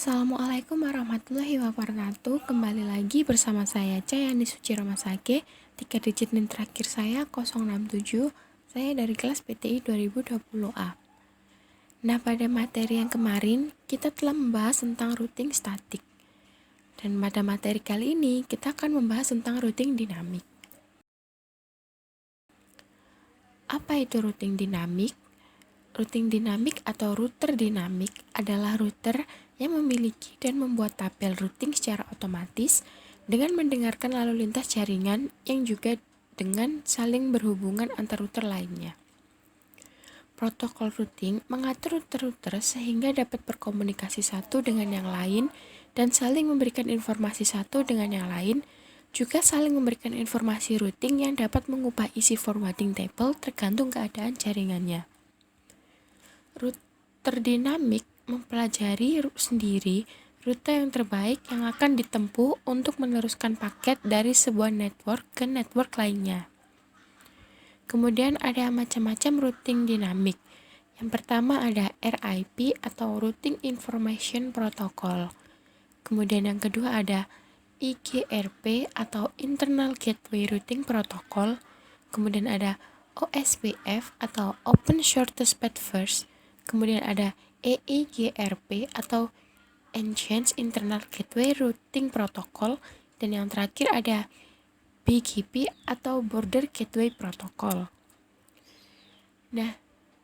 Assalamualaikum warahmatullahi wabarakatuh. Kembali lagi bersama saya Cayani Suci Ramasake. 3 digit NIM terakhir saya 067. Saya dari kelas PTI 2020A. Nah, pada materi yang kemarin kita telah membahas tentang routing statik. Dan pada materi kali ini kita akan membahas tentang routing dinamik. Apa itu routing dinamik? Routing dinamik atau router dinamik adalah router yang memiliki dan membuat tabel routing secara otomatis dengan mendengarkan lalu lintas jaringan yang juga dengan saling berhubungan antar router lainnya. Protokol routing mengatur router-router sehingga dapat berkomunikasi satu dengan yang lain dan saling memberikan informasi satu dengan yang lain, juga saling memberikan informasi routing yang dapat mengubah isi forwarding table tergantung keadaan jaringannya. Router dinamik mempelajari sendiri rute yang terbaik yang akan ditempuh untuk meneruskan paket dari sebuah network ke network lainnya. Kemudian ada macam-macam routing dinamik. Yang pertama ada RIP atau Routing Information Protocol. Kemudian yang kedua ada IGRP atau Internal Gateway Routing Protocol. Kemudian ada OSPF atau Open Shortest Path First. Kemudian ada EIGRP atau Enhanced Internal Gateway Routing Protocol. Dan yang terakhir ada BGP atau Border Gateway Protocol. Nah,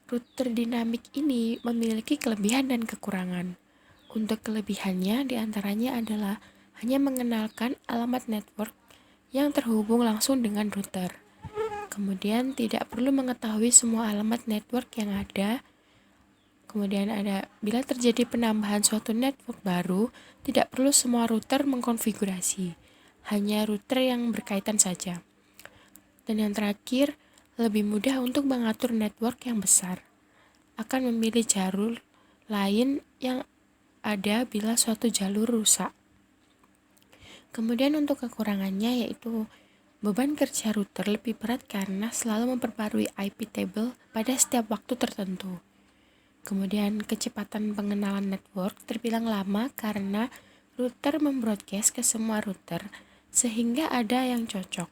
router dinamik ini memiliki kelebihan dan kekurangan. Untuk kelebihannya diantaranya adalah hanya mengenalkan alamat network yang terhubung langsung dengan router. Kemudian tidak perlu mengetahui semua alamat network yang ada. Kemudian ada bila terjadi penambahan suatu network baru, tidak perlu semua router mengkonfigurasi. Hanya router yang berkaitan saja. Dan yang terakhir, lebih mudah untuk mengatur network yang besar. Akan memilih jalur lain yang ada bila suatu jalur rusak. Kemudian untuk kekurangannya yaitu beban kerja router lebih berat karena selalu memperbarui IP table pada setiap waktu tertentu. Kemudian kecepatan pengenalan network terbilang lama karena router membroadcast ke semua router sehingga ada yang cocok.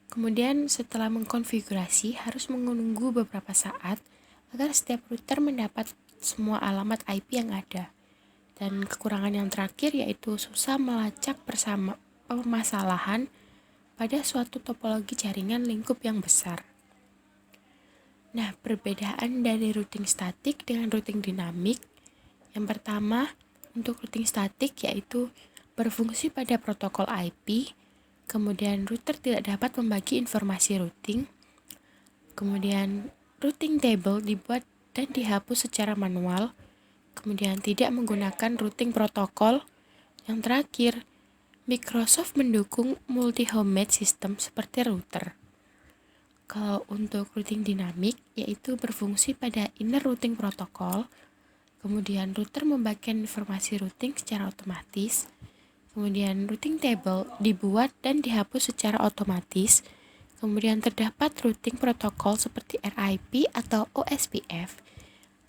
Kemudian setelah mengkonfigurasi harus menunggu beberapa saat agar setiap router mendapat semua alamat IP yang ada. Dan kekurangan yang terakhir yaitu susah melacak bersama permasalahan pada suatu topologi jaringan lingkup yang besar. Nah, perbedaan dari routing statik dengan routing dinamik. Yang pertama, untuk routing statik yaitu berfungsi pada protokol IP. Kemudian router tidak dapat membagi informasi routing. Kemudian routing table dibuat dan dihapus secara manual. Kemudian tidak menggunakan routing protokol. Yang terakhir, Microsoft mendukung multi-homepage system seperti router. Kalau untuk routing dinamik yaitu berfungsi pada inner routing protocol. Kemudian router membagikan informasi routing secara otomatis. Kemudian routing table dibuat dan dihapus secara otomatis. Kemudian terdapat routing protokol seperti RIP atau OSPF.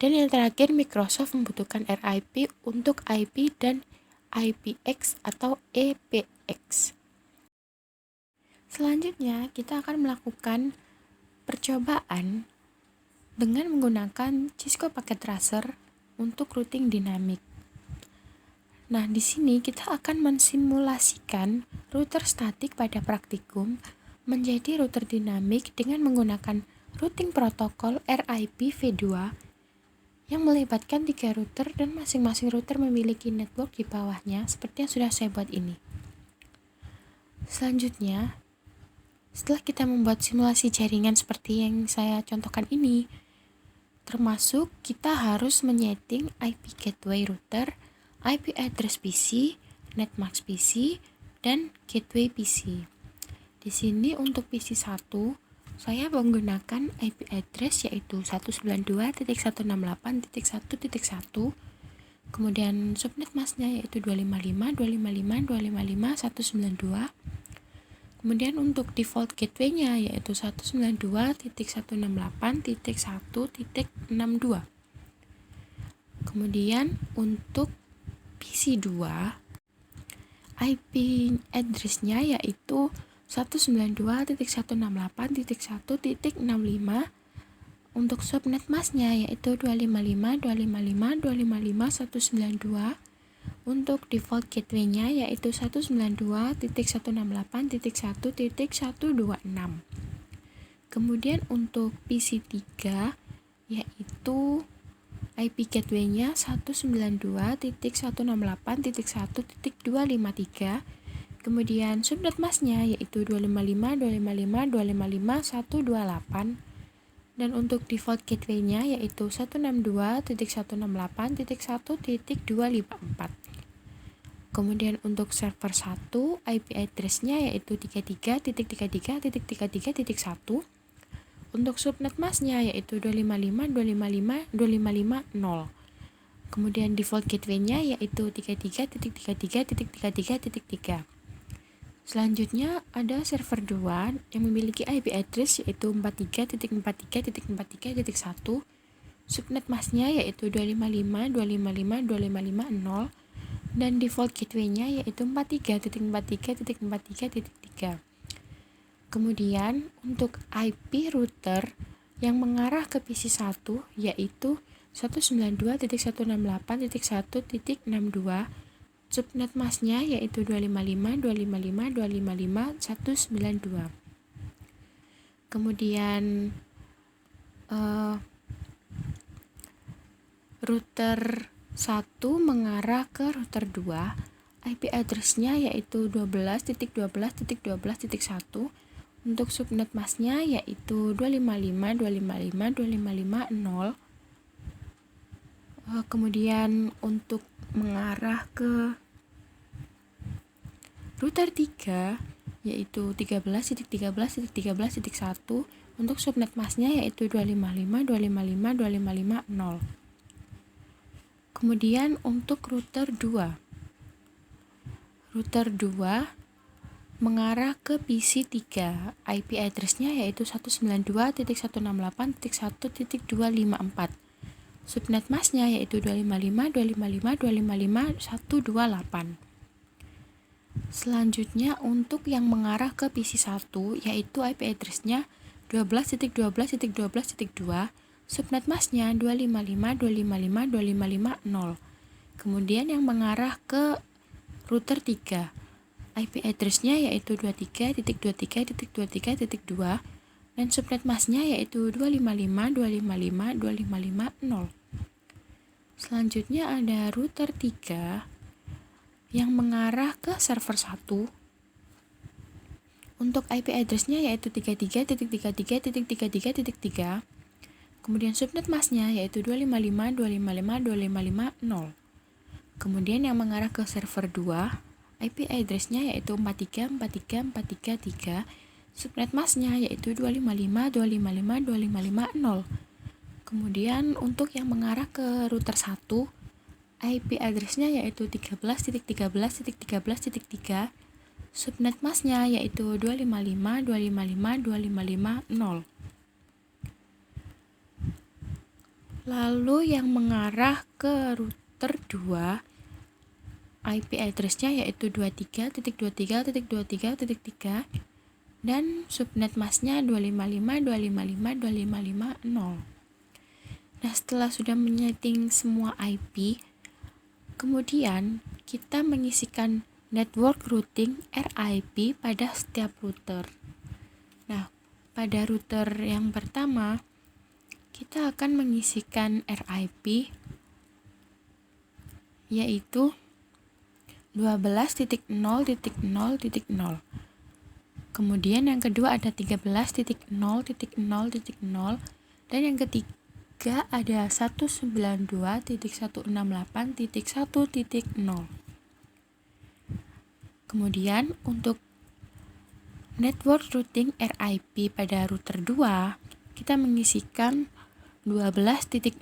Dan yang terakhir, Microsoft membutuhkan RIP untuk IP dan IPX atau EPX. Selanjutnya, kita akan melakukan percobaan dengan menggunakan Cisco Packet Tracer untuk routing dinamik. Nah, di sini kita akan mensimulasikan router statik pada praktikum menjadi router dinamik dengan menggunakan routing protokol RIP V2 yang melibatkan 3 router dan masing-masing router memiliki network di bawahnya seperti yang sudah saya buat ini. Selanjutnya, setelah kita membuat simulasi jaringan seperti yang saya contohkan ini, termasuk kita harus menyeting IP gateway router, IP address PC, netmask PC, dan gateway PC. Di sini untuk PC 1, saya menggunakan IP address yaitu 192.168.1.1. Kemudian subnet masknya yaitu 255.255.255.192. Kemudian untuk default gateway-nya yaitu 192.168.1.62. Kemudian untuk PC2, IP address-nya yaitu 192.168.1.65. Untuk subnet mask-nya yaitu 255.255.255.192. Untuk default gateway-nya yaitu 192.168.1.126. Kemudian untuk PC3 yaitu IP gateway-nya 192.168.1.253. Kemudian subnet mask-nya yaitu 255.255.255.128. Dan untuk default gateway-nya yaitu 162.168.1.254. Kemudian untuk server 1, IP address-nya yaitu 33.33.33.1. Untuk subnet mask-nya yaitu 255.255.255.0. Kemudian default gateway-nya yaitu 33.33.33.3. Selanjutnya ada server 2 yang memiliki IP address yaitu 43.43.43.1. Subnet mask-nya yaitu 255.255.255.0 dan default gateway-nya yaitu 43.43.43.3. Kemudian untuk IP router yang mengarah ke PC1 yaitu 192.168.1.62. Subnet mask-nya yaitu 255.255.255.192. Kemudian router 1 mengarah ke router 2. IP address-nya yaitu 12.12.12.1. Untuk subnet mask-nya yaitu 255.255.255.0. Kemudian untuk mengarah ke router 3 yaitu 13.13.13.1. Untuk subnet mask-nya yaitu 255.255.255.0. Kemudian untuk router 2 mengarah ke PC3. IP address-nya yaitu 192.168.1.254. Subnet mask-nya yaitu 255.255.255.128. Selanjutnya untuk yang mengarah ke PC1 yaitu IP address-nya 12.12.12.2. Subnet mask-nya 255.255.255.0. Kemudian yang mengarah ke router 3. IP address-nya yaitu 23.23.23.2 dan subnet mask-nya yaitu 255.255.255.0. Selanjutnya ada router 3 yang mengarah ke server 1. Untuk IP address-nya yaitu 33.33.33.3. Kemudian subnet mask-nya yaitu 255.255.255.0. Kemudian yang mengarah ke server 2, IP address-nya yaitu 43.43.43.3. Subnet mask-nya yaitu 255.255.255.0. Kemudian untuk yang mengarah ke router 1, IP address-nya yaitu 13.13.13.13.3. Subnet mask-nya yaitu 255.255.255.0. Lalu yang mengarah ke router 2, IP address-nya yaitu 23.23.23.3 dan subnet mask-nya 255.255.255.0. Nah, setelah sudah menyeting semua IP, kemudian kita mengisikan network routing RIP pada setiap router. Nah, pada router yang pertama, kita akan mengisikan RIP yaitu 12.0.0.0. Kemudian yang kedua ada 13.0.0.0 dan yang ketiga ada 192.168.1.0. Kemudian untuk network routing RIP pada router 2, kita mengisikan 12.0.0.0,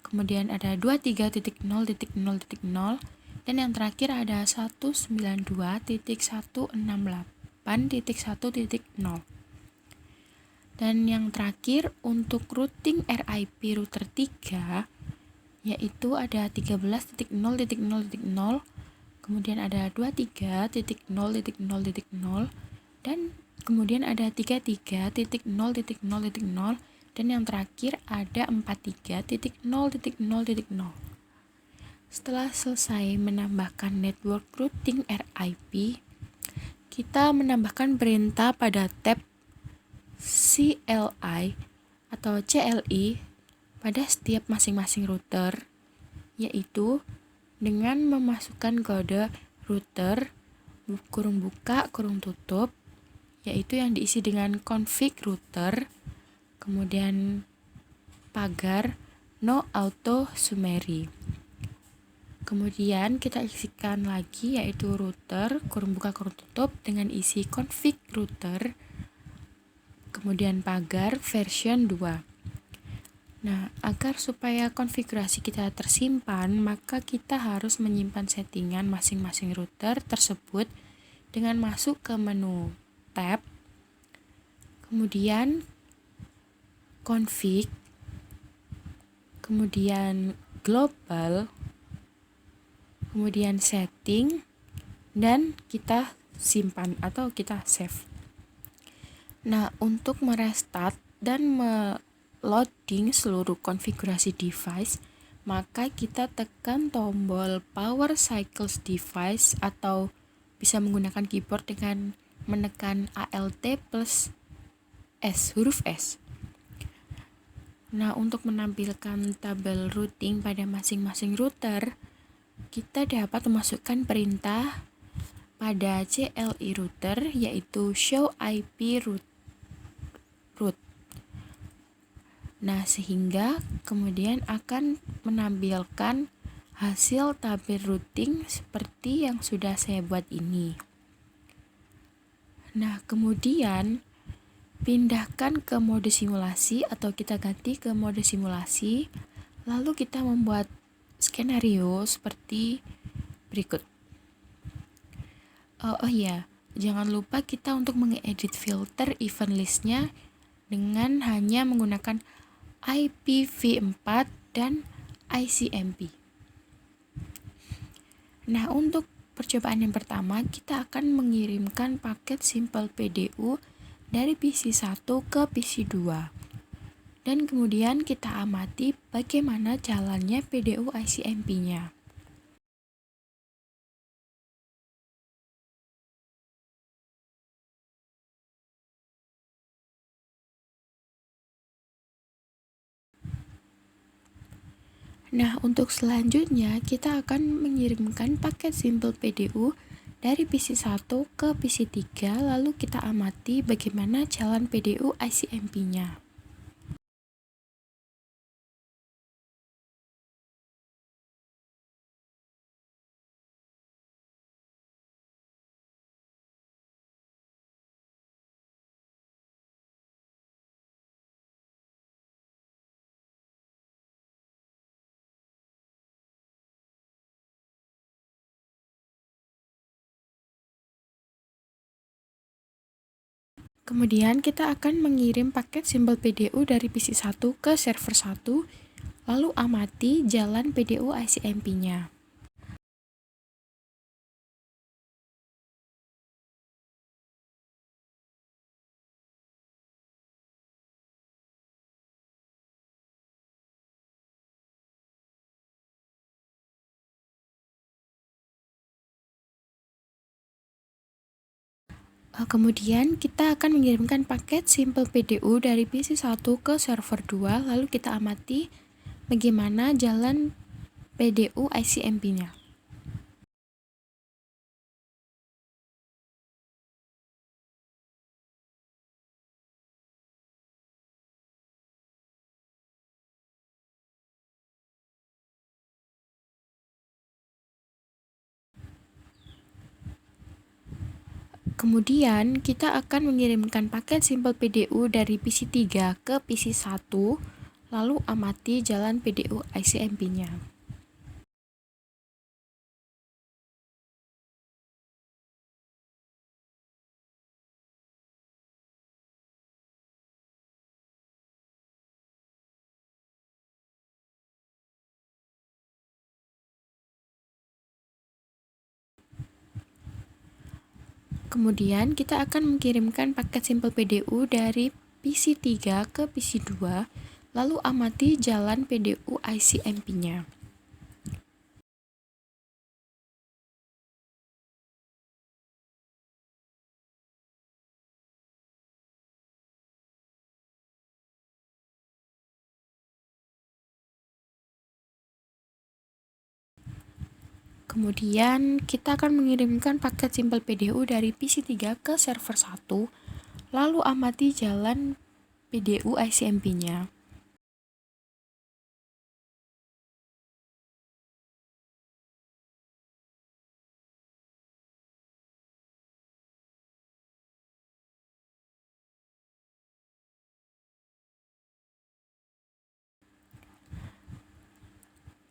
kemudian ada 23.0.0.0 dan yang terakhir ada 192.168.1.0. Dan yang terakhir untuk routing RIP router 3 yaitu ada 13.0.0.0, kemudian ada 23.0.0.0, dan kemudian ada 33.0.0.0, dan yang terakhir ada 43.0.0.0. Setelah selesai menambahkan network routing RIP, kita menambahkan perintah pada tab CLI atau CLI pada setiap masing-masing router, yaitu dengan memasukkan kode router kurung buka kurung tutup, yaitu yang diisi dengan config router, kemudian pagar no auto summary. Kemudian kita isikan lagi, yaitu router kurung buka kurung tutup dengan isi config router, kemudian pagar version 2. Nah, agar supaya konfigurasi kita tersimpan, maka kita harus menyimpan settingan masing-masing router tersebut dengan masuk ke menu tab, kemudian config, kemudian global, kemudian setting, dan kita simpan atau kita save. Nah, untuk merestart dan loading seluruh konfigurasi device, maka kita tekan tombol power cycles device atau bisa menggunakan keyboard dengan menekan Alt plus S, huruf S. Nah, untuk menampilkan tabel routing pada masing-masing router, kita dapat memasukkan perintah pada CLI router, yaitu show IP route. Nah, sehingga kemudian akan menampilkan hasil tabel routing seperti yang sudah saya buat ini. Nah, kemudian pindahkan ke mode simulasi atau kita ganti ke mode simulasi, lalu kita membuat skenario seperti berikut. Oh iya, jangan lupa kita untuk mengedit filter event listnya dengan hanya menggunakan IPv4 dan ICMP. Nah, untuk percobaan yang pertama, kita akan mengirimkan paket simple PDU dari PC1 ke PC2. Dan kemudian kita amati bagaimana jalannya PDU ICMP-nya. Nah, untuk selanjutnya kita akan mengirimkan paket simple PDU dari PC1 ke PC3, lalu kita amati bagaimana jalan PDU ICMP-nya. Kemudian kita akan mengirim paket simple PDU dari PC1 ke server 1, lalu amati jalan PDU ICMP-nya. Kemudian kita akan mengirimkan paket simple PDU dari PC1 ke server 2, lalu kita amati bagaimana jalan PDU ICMP-nya. Kemudian kita akan mengirimkan paket simple PDU dari PC3 ke PC1, lalu amati jalan PDU ICMP-nya. Kemudian kita akan mengirimkan paket Simple PDU dari PC 3 ke PC 2, lalu amati jalan PDU ICMP-nya. Kemudian kita akan mengirimkan paket Simple PDU dari PC 3 ke server 1, lalu amati jalan PDU ICMP-nya.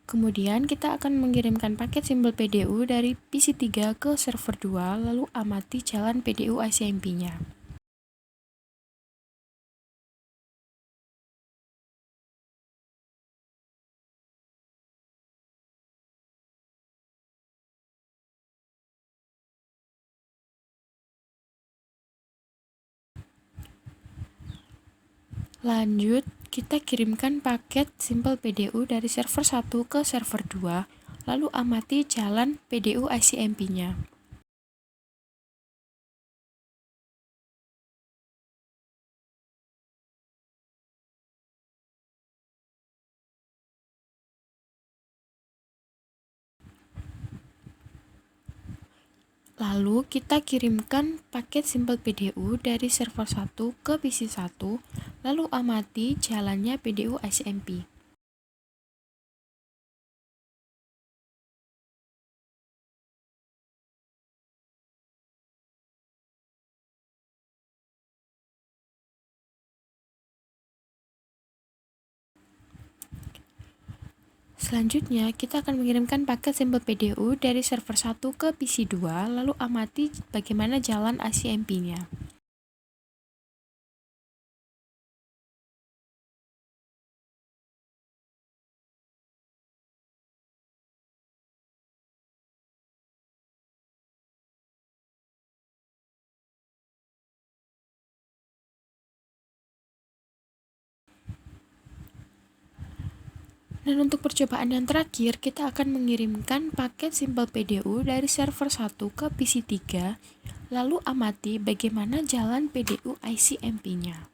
Kemudian kita akan mengirimkan paket Simple PDU dari PC 3 ke server 2, lalu amati jalan PDU ICMP-nya. Lanjut, kita kirimkan paket Simple PDU dari server 1 ke server 2, lalu amati jalan PDU ICMP-nya. Lalu kita kirimkan paket Simple PDU dari server 1 ke PC 1, lalu amati jalannya PDU ICMP. Selanjutnya, kita akan mengirimkan paket Simple PDU dari server 1 ke PC 2, lalu amati bagaimana jalan ICMP-nya. Dan untuk percobaan yang terakhir, kita akan mengirimkan paket Simple PDU dari server 1 ke PC 3, lalu amati bagaimana jalan PDU ICMP-nya.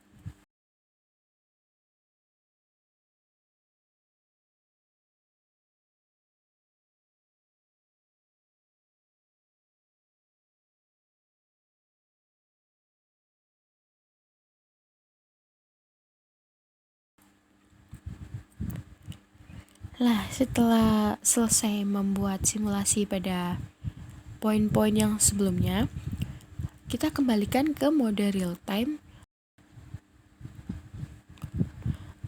Setelah selesai membuat simulasi pada poin-poin yang sebelumnya, kita kembalikan ke mode real time.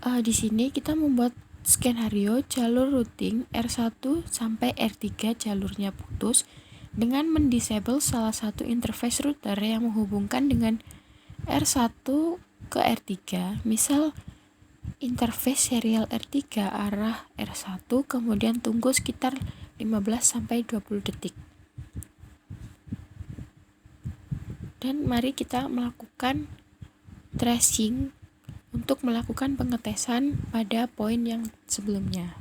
Di sini kita membuat skenario jalur routing R1 sampai R3 jalurnya putus dengan mendisable salah satu interface router yang menghubungkan dengan R1 ke R3. Misal interface serial R3 arah R1, kemudian tunggu sekitar 15-20 detik. Dan mari kita melakukan tracing untuk melakukan pengetesan pada poin yang sebelumnya.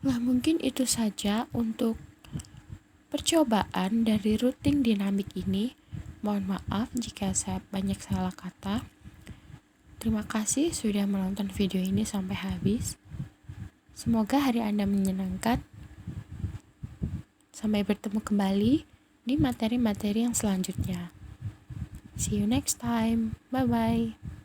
Mungkin itu saja untuk percobaan dari routing dinamik ini. Mohon maaf jika saya banyak salah kata. Terima kasih sudah menonton video ini sampai habis. Semoga hari Anda menyenangkan. Sampai bertemu kembali di materi-materi yang selanjutnya. See you next time. Bye-bye.